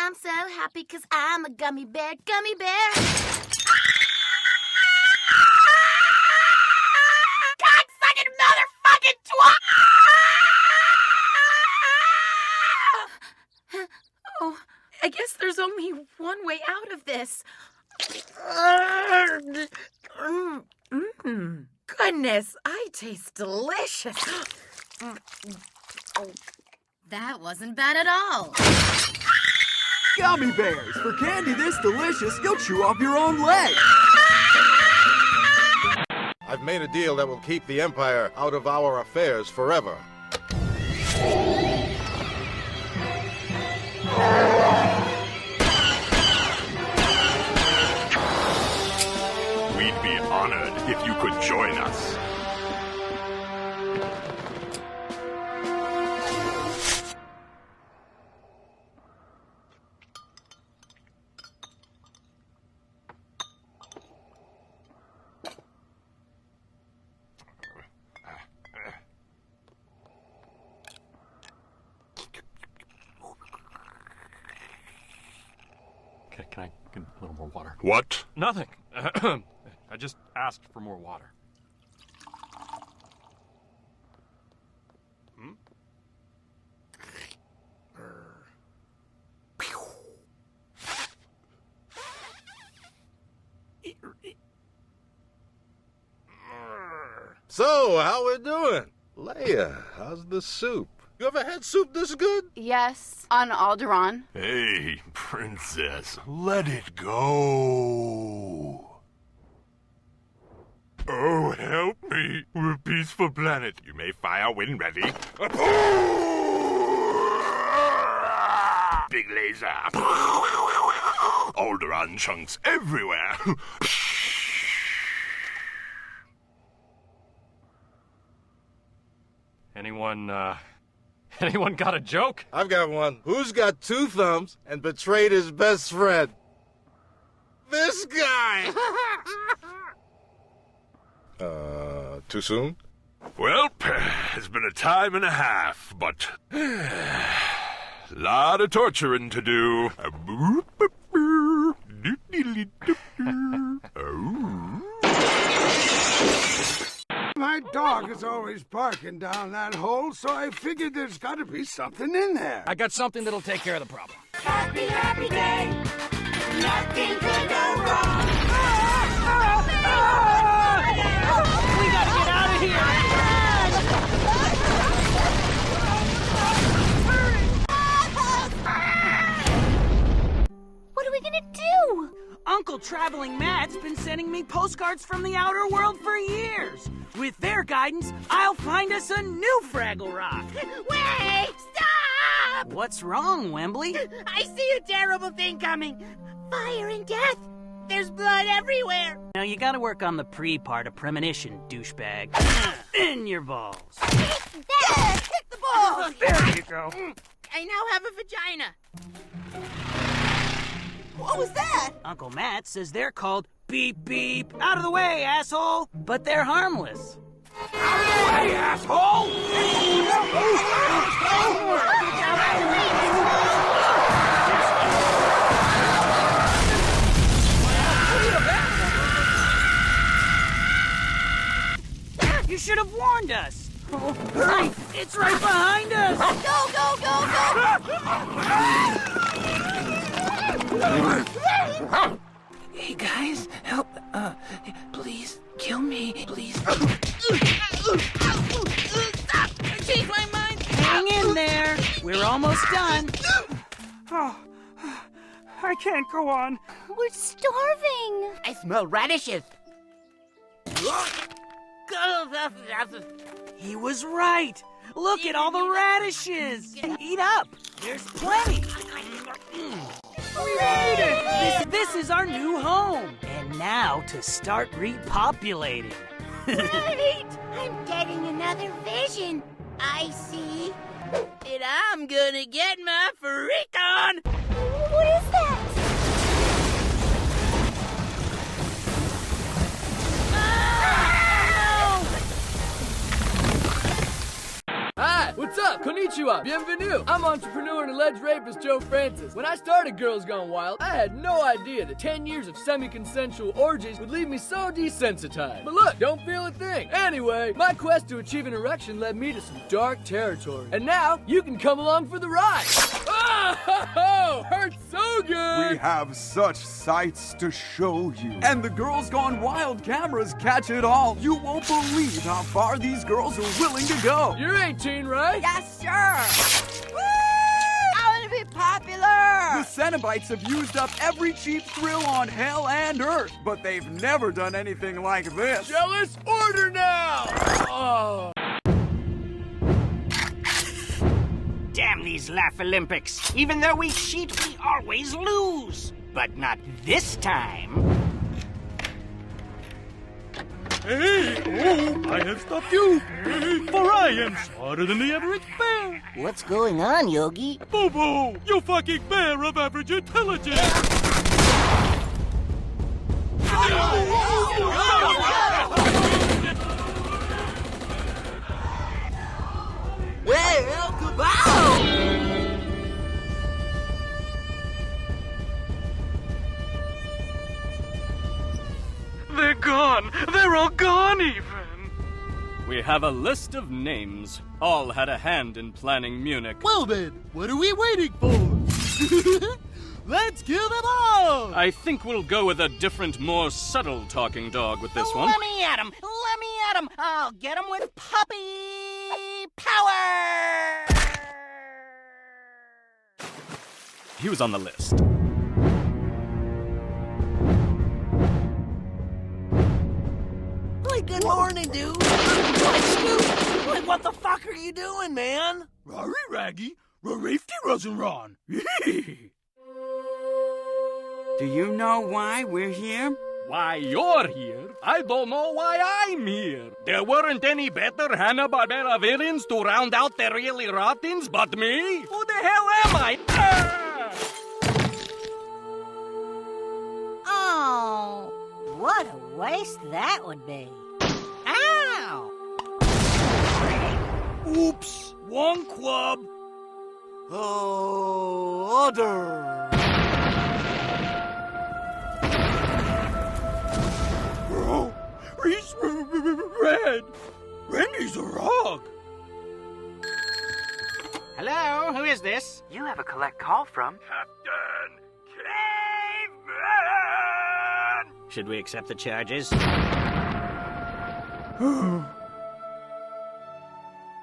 I'm so happy 'cause I'm a gummy bear, gummy bear. God-sucking motherfucking twat! Oh, I guess there's only one way out of this. Goodness, I taste delicious. That wasn't bad at all. Gummy bears! For candy this delicious, you'll chew off your own leg! I've made a deal that will keep the Empire out of our affairs forever. We'd be honored if you could join us. Can I get a little more water? What? Nothing. I just asked for more water. Hmm? So, how we doing? Leia, how's the soup? You ever had soup this good? Yes, on Alderaan. Hey, princess, let it go. Oh, help me. We're a peaceful planet. You may fire when ready. Big laser. Alderaan chunks everywhere. Anyone got a joke? I've got one. Who's got 2 thumbs and betrayed his best friend? This guy! Too soon? Well, it's been a time and a half, but lot of torturing to do. My dog is always barking down that hole, so I figured there's got to be something in there. I got something that'll take care of the problem. Happy, happy day. Nothing could go wrong. We gotta get out of here! What are we gonna do? Uncle Traveling Matt's been sending me postcards from the outer world for years. With their guidance, I'll find us a new Fraggle Rock. Wait! Stop! What's wrong, Wembley? I see a terrible thing coming. Fire and death. There's blood everywhere. Now you gotta work on the pre-part of premonition, douchebag. In your balls. There! Hit the ball! There you go. I now have a vagina. What was that? Uncle Matt says they're called beep beep. Out of the way, asshole! But they're harmless. Out of the way, asshole! You should have warned us. Hurry! It's right behind us! Go, go, go, go! Hey guys, help! Please kill me, please. Stop! Change my mind! Hang in there. We're almost done. Oh, I can't go on. We're starving. I smell radishes. He was right. Look at all the radishes. Eat up. There's plenty. We made it. This is our new home. And now to start repopulating. Great! I'm getting another vision. I see. And I'm gonna get my freak on. What is that? Hi, what's up? Konnichiwa. Konnichiwa, bienvenue. I'm entrepreneur and alleged rapist Joe Francis. When I started Girls Gone Wild, I had no idea that 10 years of semi-consensual orgies would leave me so desensitized. But look, don't feel a thing. Anyway, my quest to achieve an erection led me to some dark territory. And now, you can come along for the ride. Oh, hurts so good. We have such sights to show you. And the Girls Gone Wild cameras catch it all. You won't believe how far these girls are willing to go. You're 18, right? Yes, sir. Woo! I want to be popular. The Cenobites have used up every cheap thrill on hell and earth, but they've never done anything like this. Jealous? Order now! Oh. Damn these Laugh Olympics. Even though we cheat, we always lose. But not this time. Hey, oh, I have stopped you, for I am smarter than the average bear. What's going on, Yogi? Boo-boo, you fucking bear of average intelligence. Well, goodbye! They're gone. They're all gone, even. We have a list of names. All had a hand in planning Munich. Well then, what are we waiting for? Let's kill them all! I think we'll go with a different, more subtle talking dog with this one. Let me at him! Let me at him! I'll get him with puppy power! He was on the list. Good morning, dude. What the fuck are you doing, man? Rari Raggy, Rarifty Rosenron. Do you know why we're here? Why you're here? I don't know why I'm here. There weren't any better Hanna-Barbera villains to round out the really rottens but me? Who the hell am I? Oh, what a waste that would be. Ow! Oops, wrong club. Oh, order. Bro, he's red. Randy's a rock. Hello, who is this? You have a collect call from Captain Caveman! Should we accept the charges?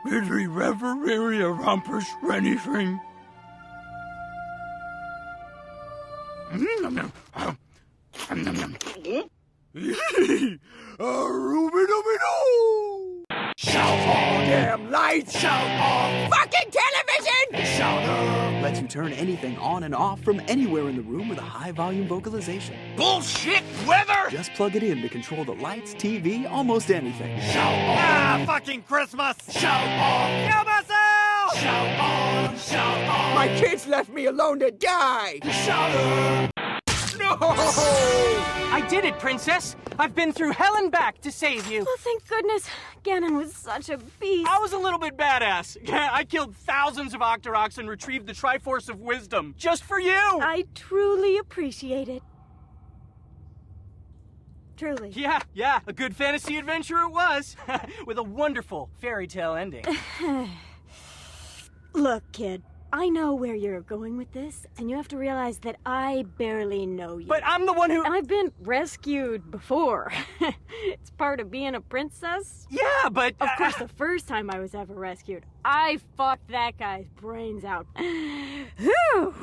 Did we ever really accomplish anything? Shout all damn lights! Shout all Fucking television! shouter! Lets you turn anything on and off from anywhere in the room with a high-volume vocalization. Bullshit weather! Just plug it in to control the lights, TV, almost anything. Shout all! Ah, fucking Christmas! Shout all! Kill myself! Shout all! Shout all! My kids left me alone to die! Shouter! No! I did it, Princess! I've been through hell and back to save you. Oh, thank goodness. Ganon was such a beast. I was a little bit badass. I killed thousands of Octoroks and retrieved the Triforce of Wisdom. Just for you! I truly appreciate it. Truly. Yeah, a good fantasy adventure it was. With a wonderful fairy tale ending. Look, kid. I know where you're going with this, and you have to realize that I barely know you. But I'm the one who... And I've been rescued before. It's part of being a princess. Yeah, but... Of course, the first time I was ever rescued, I fucked that guy's brains out. Whew!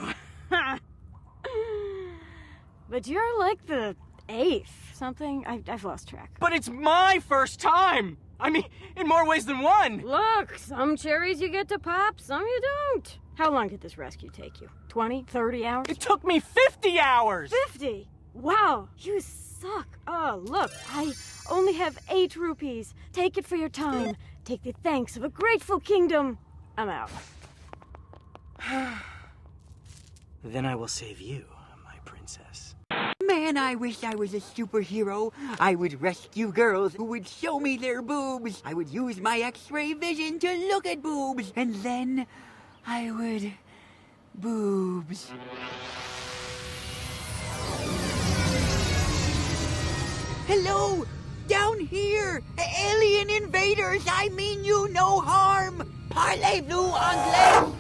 But you're like the 8th something. I've lost track. But it's my first time! I mean, in more ways than one! Look, some cherries you get to pop, some you don't. How long did this rescue take you? 20, 30 hours? It took me 50 hours! 50? Wow, you suck. Oh, look, I only have 8 rupees. Take it for your time. Take the thanks of a grateful kingdom. I'm out. Then I will save you, my princess. Man, Man, I wish I was a superhero. I would rescue girls who would show me their boobs. I would use my X-ray vision to look at boobs. And then I would... boobs. Hello! Down here! Alien invaders! I mean you no harm! Parlez-vous anglais?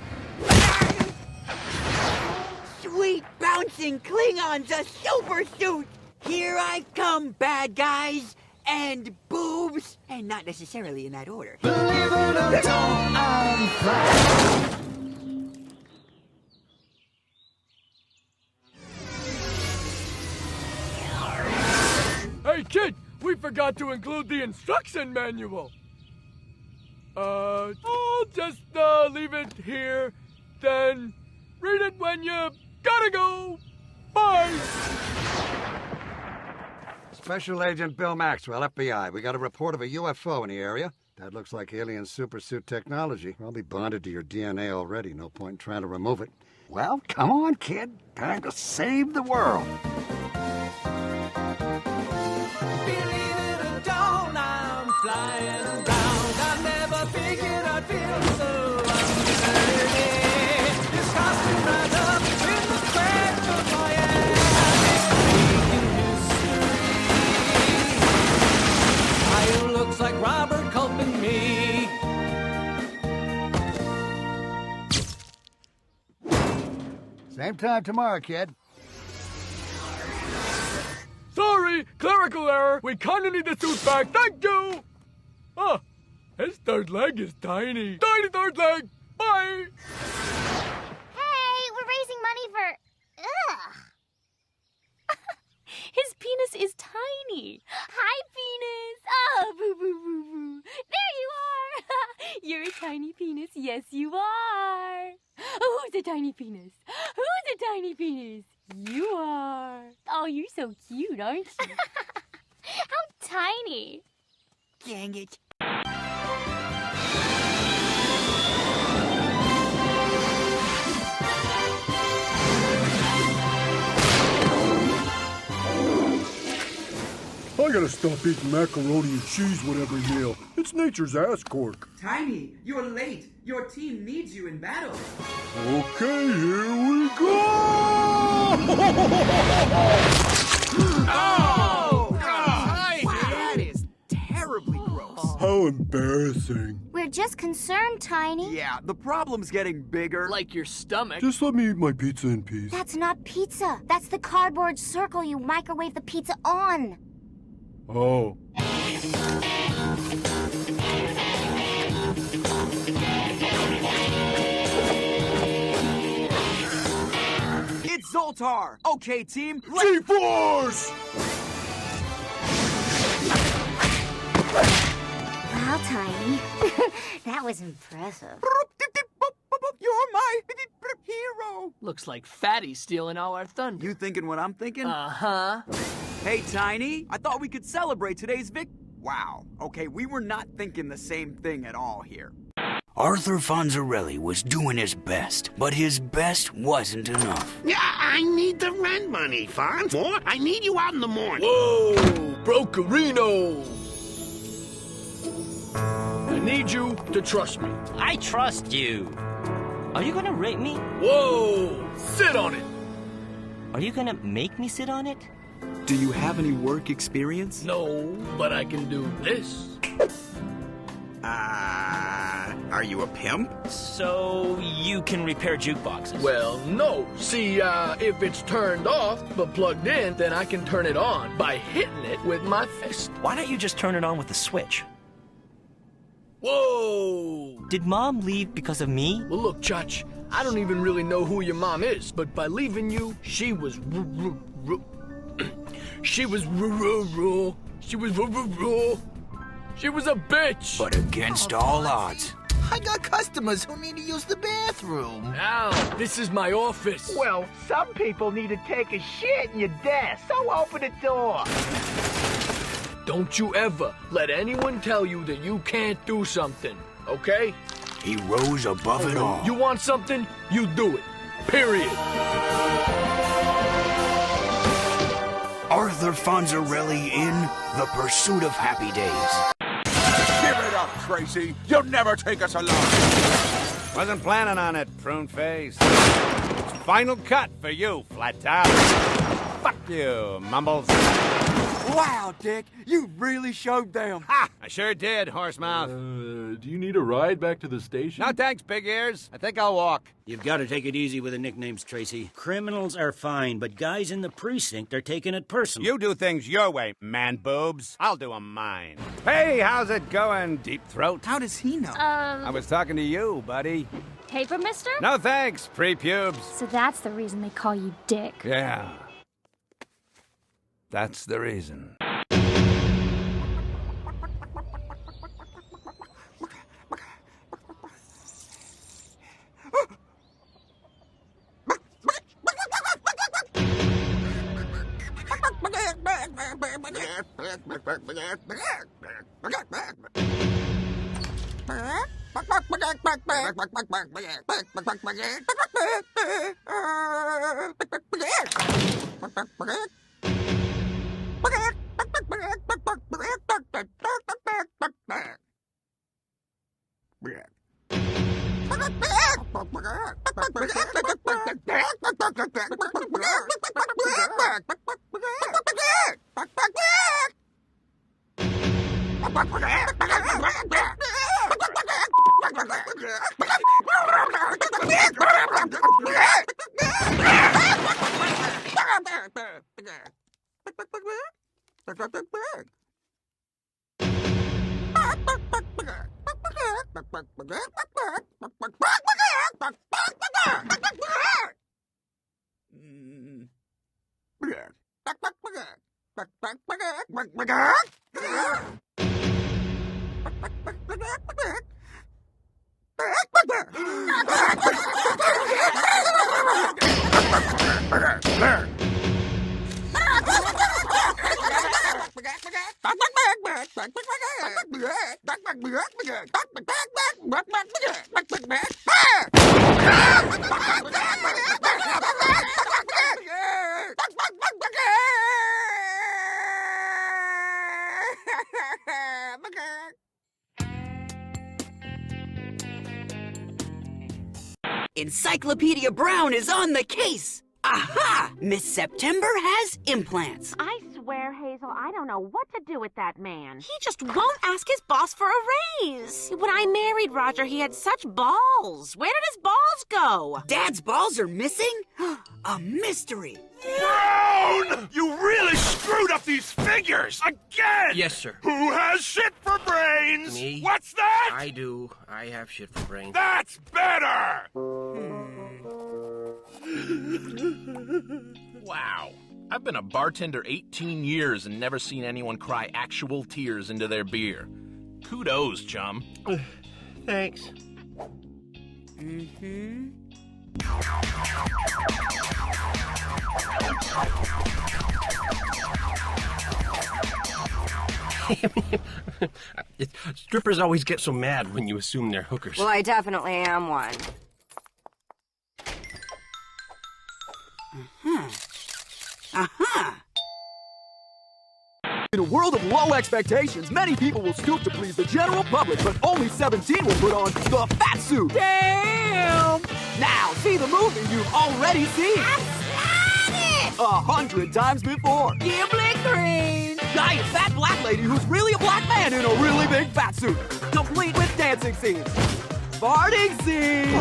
Sweet bouncing Klingons, a super suit! Here I come, bad guys! And boobs! And not necessarily in that order. Believe it or not, I'm flying. Hey, kid! We forgot to include the instruction manual! I'll just, leave it here, then read it when you gotta go! Bye! Special Agent Bill Maxwell, FBI. We got a report of a UFO in the area. That looks like alien supersuit technology. Probably bonded to your DNA already. No point in trying to remove it. Well, come on, kid. Time to save the world. Flying around, I never figured I'd feel so uncertain. This costume right up in the crack of my ass, making history. I looks like Robert Culpin me. Same time tomorrow, kid. Sorry, clerical error. We kinda need the suit back. Thank you. Ah, his third leg is tiny. Tiny third leg. Bye. Hey, we're raising money for... Ugh. His penis is tiny. Hi, penis. Oh, boo, boo, boo, boo. There you are. You're a tiny penis. Yes, you are. Who's a tiny penis? Who's a tiny penis? You are. Oh, you're so cute, aren't you? How tiny. Dang it. I gotta stop eating macaroni and cheese with every meal. It's nature's ass cork. Tiny, you're late. Your team needs you in battle. Okay, here we go! Oh! That is terribly gross. How embarrassing. We're just concerned, Tiny. Yeah, the problem's getting bigger. Like your stomach. Just let me eat my pizza in peace. That's not pizza. That's the cardboard circle you microwave the pizza on. Oh. It's Zoltar! Okay, team, G-Force! Wow, Tiny. That was impressive. You're my hero! Looks like Fatty's stealing all our thunder. You thinking what I'm thinking? Uh-huh. Hey, Tiny, I thought we could celebrate today's Wow. Okay, we were not thinking the same thing at all here. Arthur Fonzarelli was doing his best, but his best wasn't enough. Yeah, I need the rent money, Fonz. Or I need you out in the morning. Whoa, Brokerino! I need you to trust me. I trust you. Are you gonna rape me? Whoa! Sit on it! Are you gonna make me sit on it? Do you have any work experience? No, but I can do this. Are you a pimp? So you can repair jukeboxes? Well, no. See, if it's turned off but plugged in, then I can turn it on by hitting it with my fist. Why don't you just turn it on with the switch? Whoa! Did Mom leave because of me? Well, look, Chach, I don't even really know who your mom is, but by leaving you, she was a bitch! But against all odds. I got customers who need to use the bathroom. Now, this is my office. Well, some people need to take a shit in your desk, so open the door. Don't you ever let anyone tell you that you can't do something, okay? He rose above it all. You want something, you do it. Period. Fonzarelli in The Pursuit of Happy Days. Give it up, Tracy. You'll never take us alive. Wasn't planning on it, prune face. Final cut for you, flat top. Fuck you, Mumbles. Wow, Dick, you really showed them. Ha! I sure did, horse mouth. Do you need a ride back to the station? No thanks, big ears. I think I'll walk. You've got to take it easy with the nicknames, Tracy. Criminals are fine, but guys in the precinct are taking it personal. You do things your way, man boobs. I'll do 'em mine. Hey, how's it going, deep throat? How does he know? I was talking to you, buddy. Paper, mister? No thanks, pre-pubes. So that's the reason they call you Dick. Yeah. That's the reason. Encyclopedia Brown is on the case! Aha! Miss September has implants. I swear, Hazel, I don't know what to do with that man. He just won't ask his boss for a raise. When I married Roger, he had such balls. Where did his balls go? Dad's balls are missing? A mystery. Brown! You really screwed up these figures again! Yes, sir. Who has shit for brains? Me. What's that? I do. I have shit for brains. That's better! Wow. I've been a bartender 18 years and never seen anyone cry actual tears into their beer. Kudos, chum. Thanks. Mm-hmm. Strippers always get so mad when you assume they're hookers. Well, I definitely am one. In a world of low expectations, many people will stoop to please the general public, but only 17 will put on the fat suit. Damn! Now, see the movie you've already seen. 100 times before. Gimlet green! Giant fat black lady who's really a black man in a really big fat suit. Complete with dancing scenes, farting scenes,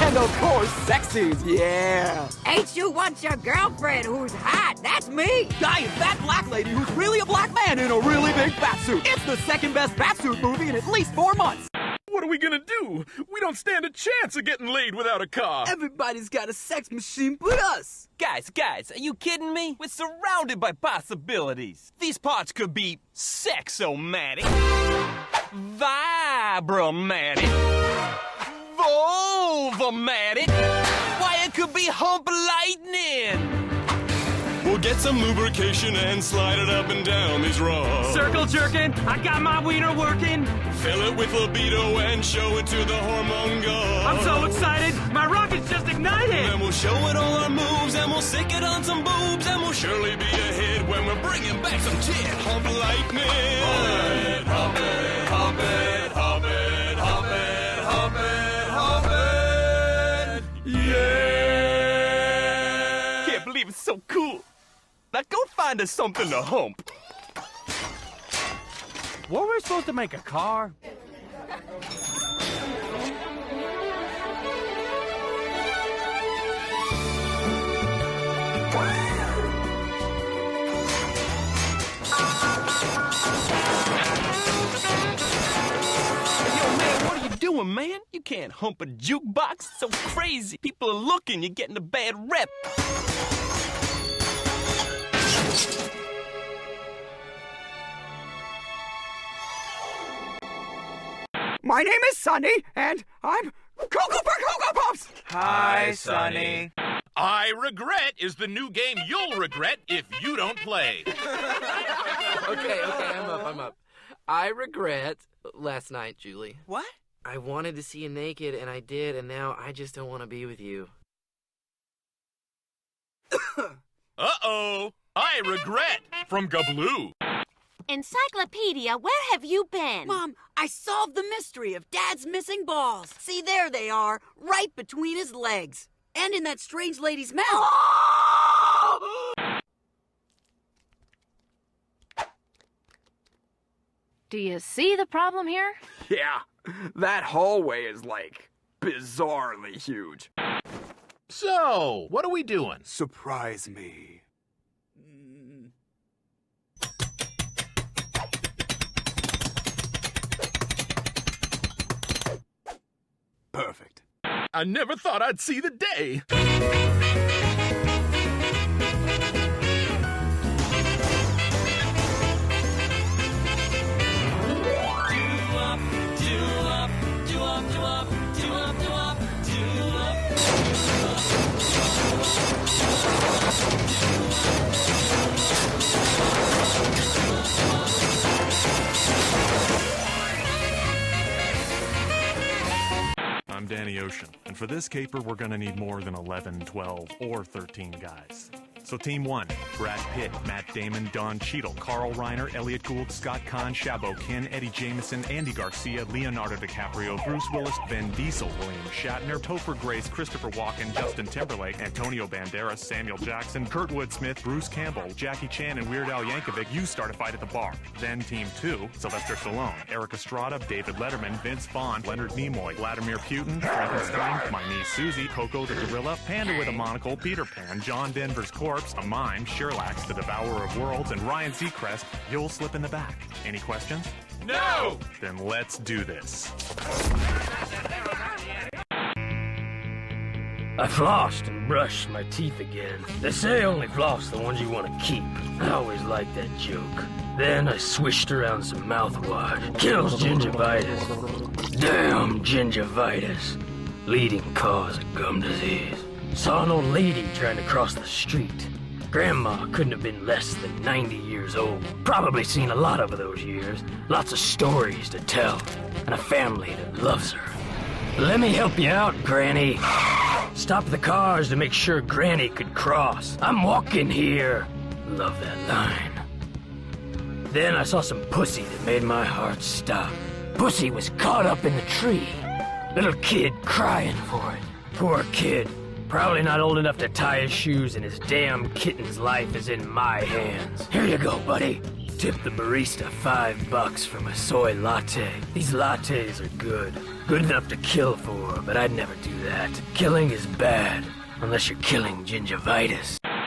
and of course, sex scenes, yeah. Ain't you want your girlfriend who's hot? That's me! Giant fat black lady who's really a black man in a really big fat suit. It's the second best fat suit movie in at least 4 months. What are we gonna do? We don't stand a chance of getting laid without a car. Everybody's got a sex machine but us. Guys, are you kidding me? We're surrounded by possibilities. These parts could be sex-o-matic, vibromatic, vulvomatic. Why, it could be hump lightning. We'll get some lubrication and slide it up and down these rods. Circle jerking, I got my wiener working. Fill it with libido and show it to the hormone god. I'm so excited, my rocket's just ignited. And we'll show it all our moves and we'll stick it on some boobs and we'll surely be ahead when we're bringing back some tin. Hump lightning. Hop it, hop it, hop it, hop it, hop it, hop it, hop it. Yeah! Can't believe it's so cool. Now go find us something to hump. Were we supposed to make a car? Doing, man? You can't hump a jukebox. It's so crazy. People are looking. You're getting a bad rep. My name is Sonny, and I'm Cocoa for Cocoa Pops! Hi, Sonny. I Regret is the new game you'll regret if you don't play. Okay, I'm up. I regret last night, Julie. What? I wanted to see you naked, and I did, and now I just don't want to be with you. Uh-oh. I Regret from Gabloo. Encyclopedia, where have you been? Mom, I solved the mystery of Dad's missing balls. See, there they are, right between his legs. And in that strange lady's mouth. Do you see the problem here? Yeah, that hallway is, like, bizarrely huge. So, what are we doing? Surprise me. Perfect. I never thought I'd see the day. I'm Danny Ocean, and for this caper, we're gonna need more than 11, 12, or 13 guys. So Team 1, Brad Pitt, Matt Damon, Don Cheadle, Carl Reiner, Elliot Gould, Scott Kahn, Shabo Kin, Eddie Jameson, Andy Garcia, Leonardo DiCaprio, Bruce Willis, Vin Diesel, William Shatner, Topher Grace, Christopher Walken, Justin Timberlake, Antonio Banderas, Samuel Jackson, Kurtwood Smith, Bruce Campbell, Jackie Chan, and Weird Al Yankovic. You start a fight at the bar. Then Team 2, Sylvester Stallone, Eric Estrada, David Letterman, Vince Vaughn, Leonard Nimoy, Vladimir Putin, Frankenstein, my niece Susie, Coco the Gorilla, Panda with a Monocle, Peter Pan, John Denver's Corpse, a mime, Sherlock, the Devourer of Worlds, and Ryan Seacrest. You'll slip in the back. Any questions? No! Then let's do this. I flossed and brushed my teeth again. They say only floss the ones you want to keep. I always liked that joke. Then I swished around some mouthwash. Kills gingivitis. Damn gingivitis. Leading cause of gum disease. Saw an old lady trying to cross the street. Grandma couldn't have been less than 90 years old. Probably seen a lot of those years. Lots of stories to tell. And a family that loves her. Let me help you out, Granny. Stop the cars to make sure Granny could cross. I'm walking here. Love that line. Then I saw some pussy that made my heart stop. Pussy was caught up in the tree. Little kid crying for it. Poor kid. Probably not old enough to tie his shoes, and his damn kitten's life is in my hands. Here you go, buddy. Tip the barista $5 for my soy latte. These lattes are good. Good enough to kill for, but I'd never do that. Killing is bad, unless you're killing gingivitis.